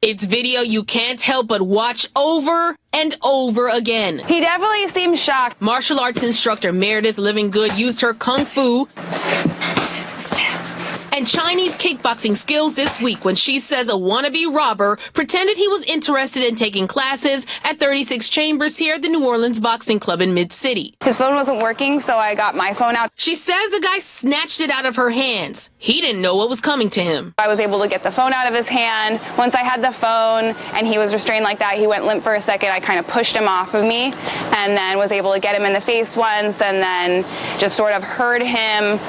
It's video you can't help but watch over and over again. He definitely seems shocked. Martial arts instructor Meredith Livinggood used her kung fu and Chinese kickboxing skills this week when she says a wannabe robber pretended he was interested in taking classes at 36 Chambers here at the New Orleans Boxing Club in Mid-City. His phone wasn't working, so I got my phone out. She says the guy snatched it out of her hands. He didn't know what was coming to him. I was able to get the phone out of his hand. Once I had the phone and he was restrained like that, he went limp for a second. I kind of pushed him off of me and then was able to get him in the face once and then just sort of herd him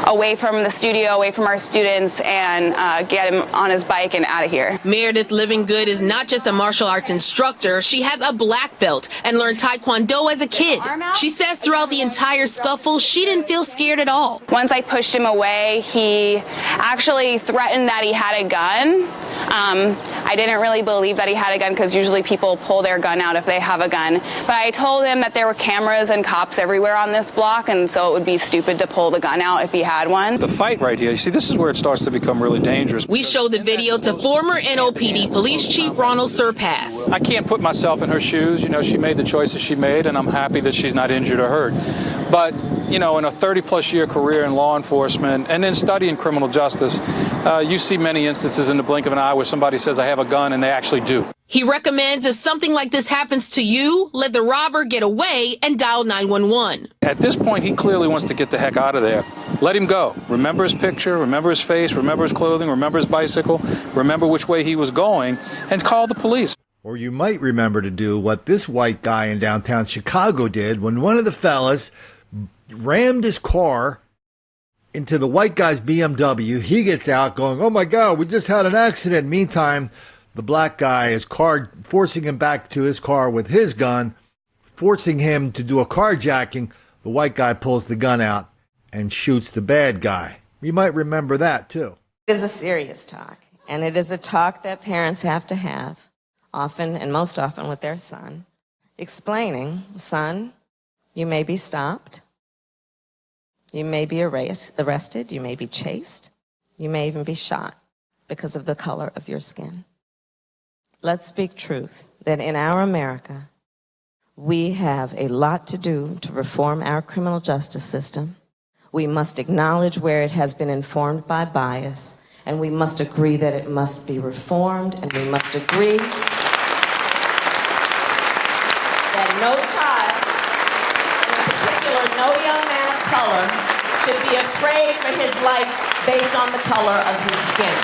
away from the studio, away from our students, and get him on his bike and out of here. Meredith Livinggood is not just a martial arts instructor. She has a black belt and learned Taekwondo as a kid. She says throughout the entire scuffle, she didn't feel scared at all. Once I pushed him away, he actually threatened that he had a gun. I didn't really believe that he had a gun because usually people pull their gun out if they have a gun. But I told him that there were cameras and cops everywhere on this block, and so it would be stupid to pull the gun out if he had one. The fight right here, you see, this is where it starts to become really dangerous. We showed the video to former NOPD Police Chief Ronald Surpass. I can't put myself in her shoes. You know, she made the choices she made, and I'm happy that she's not injured or hurt. But, you know, in a 30-plus year career in law enforcement and then studying criminal justice, you see many instances in the blink of an eye where somebody says, I have a gun, and they actually do. He recommends if something like this happens to you, let the robber get away and dial 911. At this point, he clearly wants to get the heck out of there. Let him go. Remember his picture, remember his face, remember his clothing, remember his bicycle, remember which way he was going, and call the police. Or you might remember to do what this white guy in downtown Chicago did when one of the fellas rammed his car into the white guy's BMW. He gets out going, oh my God, we just had an accident. Meantime, the black guy is forcing him back to his car with his gun, forcing him to do a carjacking. The white guy pulls the gun out and shoots the bad guy. You might remember that too. It is a serious talk, and it is a talk that parents have to have, often and most often with their son, explaining, son, you may be stopped, you may be arrested, you may be chased, you may even be shot because of the color of your skin. Let's speak truth, that in our America, we have a lot to do to reform our criminal justice system. We must acknowledge where it has been informed by bias, and we must agree that it must be reformed, and we must agree that no child, in particular no young man of color, should be afraid for his life based on the color of his skin.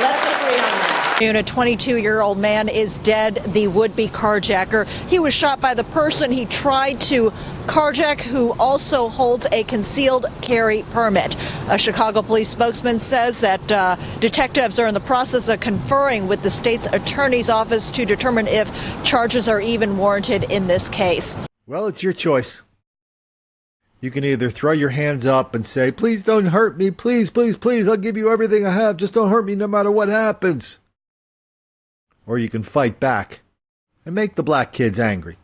Let's agree on that. A 22-year-old man is dead, the would-be carjacker. He was shot by the person he tried to carjack, who also holds a concealed carry permit. A Chicago police spokesman says that detectives are in the process of conferring with the state's attorney's office to determine if charges are even warranted in this case. Well, it's your choice. You can either throw your hands up and say, please don't hurt me, please, please, please, I'll give you everything I have, just don't hurt me no matter what happens. Or you can fight back and make the black kids angry.